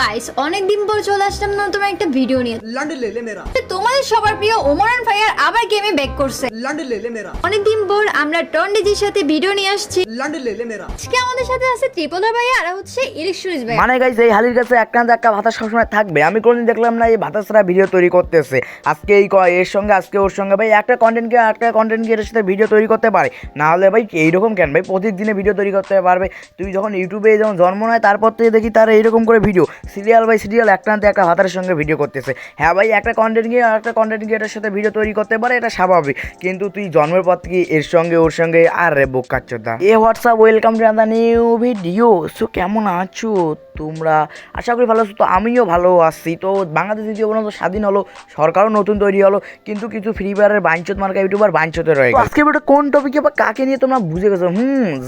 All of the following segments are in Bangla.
গাইস অনেকদিন পর চলে আসলাম নতুন একটা ভিডিও নিয়ে। लंड ले ले मेरा তোমাদের সবার প্রিয় ওমরান ফায়ার আবার গেমে ব্যাক করছে। लंड ले ले मेरा অনেকদিন পর আমরা টন্ডিজির সাথে ভিডিও নিয়ে আসছি। लंड ले ले मेरा আজকে আমাদের সাথে আছে ত্রিপলার ভাই আর হচ্ছে ইলেকট্রিক ভাই। মানে গাইস এই হালির কাছে একটা না একটা ভাতা সবসময় থাকবে। আমি কোনদিন দেখলাম না এই ভাতা ছাড়া ভিডিও তৈরি করতেছে। আজকে এর সঙ্গে আজকে ওর সঙ্গে ভাই একটা কন্টেন্ট ক্রিয়েটারের সাথে ভিডিও তৈরি করতে পারে, না হলে ভাই এইরকম কেন ভাই প্রতিদিনে ভিডিও তৈরি করতে পারবে? তুই যখন ইউটিউবে যখন জন্ম নেয় তারপর থেকে দেখি তারা এইরকম করে ভিডিও সিরিয়াল বাই সিরিয়াল একটা না একটা ভাতার সঙ্গে ভিডিও করতেছে। হ্যাঁ ভাই একটা কন্টেন্ট ক্রিয়েটারের সাথে ভিডিও তৈরি করতে পারে, এটা স্বাভাবিক, কিন্তু তুই জন্মের পর থেকে এর সঙ্গে ওর সঙ্গে আর রে বোকাচ্চোদা। What's up welcome to other new video. So কেমন আছো তোমরা? আশা করি ভালো আছো। তো আমিও ভালো আছি। তো বাংলাদেশ দ্বিতীয় পর্যন্ত স্বাধীন হলো, সরকারও নতুন তৈরি হলো, কিন্তু কিছু ফ্রি ফায়ারের বাঞ্চত মার্কা ইউটিউবার বাঞ্চতে রয়ে গেছে। আজকে ভিডিও কোন টপিকে বা কাকে নিয়ে তোমরা বুঝে গেছো?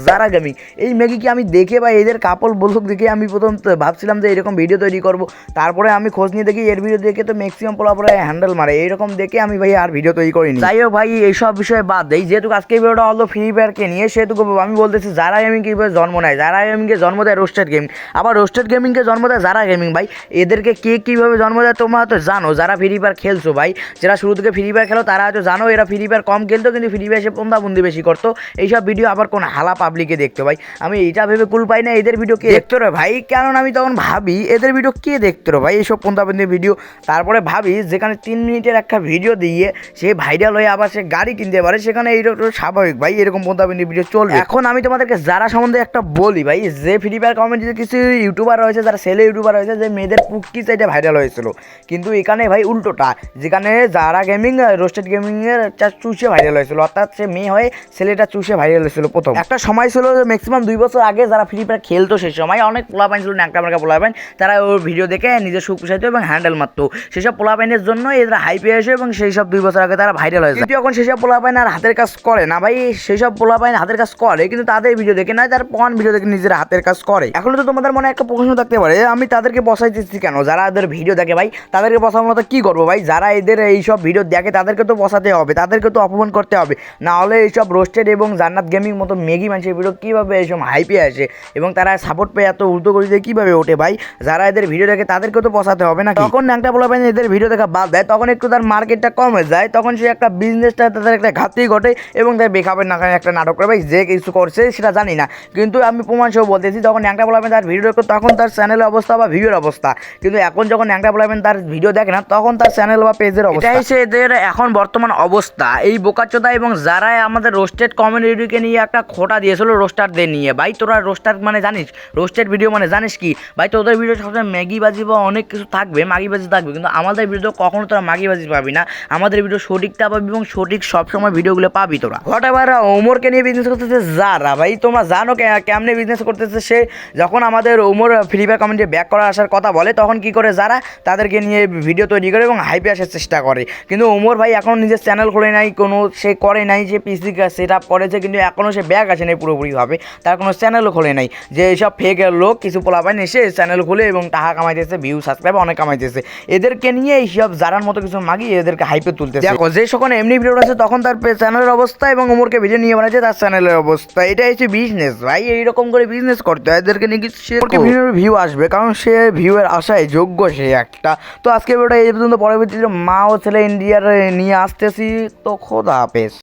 যারা গেমিং এই ম্যাগিকে আমি দেখে বা এদের কাপল বলক দেখে আমি প্রথম ভাবছিলাম যে এরকম ভিডিও তৈরি করব। তারপরে আমি খোঁজ নিয়ে দেখি এর ভিডিও দেখে তো ম্যাক্সিমাম পোলাপরে হ্যান্ডেল মারে, এইরকম দেখে আমি ভাই আর ভিডিও তৈরি করিনি। যাই হোক ভাই এইসব বিষয়ে বাদ দেই, যেহেতু আজকে ভিডিওটা হলো ফ্রি ফায়ারকে নিয়ে, সেহেতু আমি বলতেছি যারা গেমিং কীভাবে জন্ম নেয়। যারা গেমিংকে জন্ম দেয় রোস্টেড গেমিং, আবার রোস্টেড গেমিংকে জন্ম দেয় যারা গেমিং। ভাই এদেরকে কে কীভাবে জন্ম দেয় তোমরা হয়তো জানো, যারা ফ্রি ফায়ার খেলছো ভাই, যারা শুরু থেকে ফ্রি ফায়ার খেলো তারা হয়তো জানো এরা ফ্রি ফায়ার কম খেলতো, কিন্তু ফ্রি ফায়ার এসে বন্দি বেশি করতো। এইসব ভিডিও আবার কোন হালা পাবলিকে দেখতো ভাই। আমি এইটা ভেবে কুল পাই না এদের ভিডিও কে দেখতো রে ভাই, কারণ আমি তখন ভাবি এদের ভিডিও কে দেখতো রে ভাই, এইসব বন্দি ভিডিও। তারপরে ভাবি যেখানে 3 মিনিটের একটা ভিডিও দিয়ে সে ভাইরাল হয়ে আবার সে গাড়ি কিনতে পারে, সেখানে এইরকম স্বাভাবিক ভাই এরকম বন্দি ভিডিও চলবে। এখন আমি তোমাদেরকে যারা সম্বন্ধে একটা বলি ভাই, যে ফ্রি ফায়ার কমিউনিটিতে কিছু ইউটিউবার রয়েছে, যারা ছেলে ইউটিউবার রয়েছে, যে মেয়েদের পুকি চাইতে ভাইরাল হয়েছিল, কিন্তু এখানে ভাই উল্টোটা, যেখানে যারা গেমিং রোস্টেড গেমিংয়ের চুষে ভাইরাল হয়েছিল, অর্থাৎ সে মেয়ে হয়ে ছেলেটা চুষে ভাইরাল হয়েছিল। প্রথম একটা সময় ছিল ম্যাক্সিমাম 2 বছর আগে যারা ফ্রি ফায়ার খেলতো, সেই সময় অনেক পোলাপাইন ছিল, ন্যাংটা মার্কা পোলাপাইন, তারা ওর ভিডিও দেখে নিজের সুখ পুষাইতো এবং হ্যান্ডেল মারতো। সেসব পোলাপাইনের জন্য এরা হাইপে আসে এবং সেই সব 2 বছর আগে তারা ভাইরাল হয়েছে। কিন্তু এখন সেসব পোলাপাইন আর হাতের কাজ করে না ভাই, সেসব পোলাপাইন হাতের কাজ করে কিন্তু তাদের ভিডিও দেখে নয়, তার পন ভিডিও দেখে নিজের হাতের কাজ করে। এখন তো তোমাদের মনে একটা প্রশ্ন থাকতে পারে, আমি তাদেরকে বসাইতেছি কেন? যারা এদের ভিডিও দেখে ভাই তাদেরকে বসানোর মতো কী করবো ভাই? যারা এদের এইসব ভিডিও দেখে তাদেরকে তো বসাতে হবে, তাদেরকে তো অপমান করতে হবে, না হলে এইসব রোস্টেড এবং জান্নাত গেমিং মতো মেগি মানুষের ভিডিও কীভাবে এইসব হাইপে আসে এবং তারা সাপোর্ট পেয়ে এত উল্টো করে দিয়ে কীভাবে ওঠে ভাই? যারা এদের ভিডিও দেখে তাদেরকে তো বসাতে হবে না? তখন ন্যাংটা পোলাপাইন এদের ভিডিও দেখা বাদ দেয়, তখন একটু তার মার্কেটটা কমে যায়, তখন সে একটা বিজনেসটা তাদের একটা ঘাটতি ঘটে এবং তার বেখাবের না একটা নাটক করে ভাই, যে কিছু করছে সেটা জানি না, কিন্তু আমি প্রমাণ সহ বলতেছি তখন ন্যাংটা পোলাপাইন তার ভিডিও দেখতো তখন তার চ্যানেলের অবস্থা বা ভিডিওর অবস্থা, কিন্তু এখন যখন ন্যাংটা পোলাপাইন তার ভিডিও দেখে না তখন তার চ্যানেল বা পেজের অবস্থা। এটাই সে এদের এখন বর্তমান অবস্থা। এই বোকাচোদা এবং যারা আমাদের রোস্টেড কমিউনিটিকে নিয়ে একটা খোটা দিয়েছিল রোস্টারদের নিয়ে, ভাই তোরা রোস্টার মানে জানিস, রোস্টেড ভিডিও মানে জানিস কি ভাই? তোদের ভিডিও সবসময় ম্যাগিবাজি বা অনেক কিছু থাকবে, মাগিবাজি থাকবে, কিন্তু আমাদের ভিডিও কখনো তোরা মাগিবাজি পাবি না। আমাদের ভিডিও সঠিকটা পাবি এবং সঠিক সবসময় ভিডিওগুলো পাবি তোরা। হোয়াটএভার ওমরকে নিয়ে বিজনেস করতেছে যারা, ভাই তোমরা জানো কেমনে বিজনেস করতেছে সে? যখন আমাদের Omar free fire community back করার আসার কথা বলে তখন কি করে যারা তাদেরকে নিয়ে ভিডিও তৈরি করে এবং হাইপে আসার চেষ্টা করে, কিন্তু ওমর ভাই এখনও নিজের চ্যানেল খোলে নাই, কোনো সে করে নাই, যে পিসি সেট আপ করেছে কিন্তু এখনও সে ব্যাক আসে নাই পুরোপুরিভাবে, তার কোনো চ্যানেলও খোলে নাই। যে এইসব ফেক লোক কিছু পোলাপাইন এসে চ্যানেল খুলে এবং টাকা কামাইতেছে, ভিউ সাবস্ক্রাইব অনেক কামাইতেছে, এদেরকে নিয়ে এইসব যারার মতো কিছু মাগিয়ে এদেরকে হাইপে তুলতেছে। দেখো যে সকল এমনি ভিডিও আছে তখন তার চ্যানেলের অবস্থা এবং ওমরকে ভিডিও নিয়ে বানাচ্ছে তার চ্যানেলের অবস্থা, এটা হচ্ছে বিজনেস ভাই। এইরকম করে বিজনেস করতে হয়, এদেরকে নিয়ে কিছু ভিউ আসবে, কারণ সে ভিউয়ের আশায় যোগ্য সে একটা। তো আজকে ভিডিওটা এই পর্যন্ত, পরবর্তীতে মা ও ছেলে ইন্ডিয়ার নিয়ে আসতেছি। তো খোদা হাফেজ।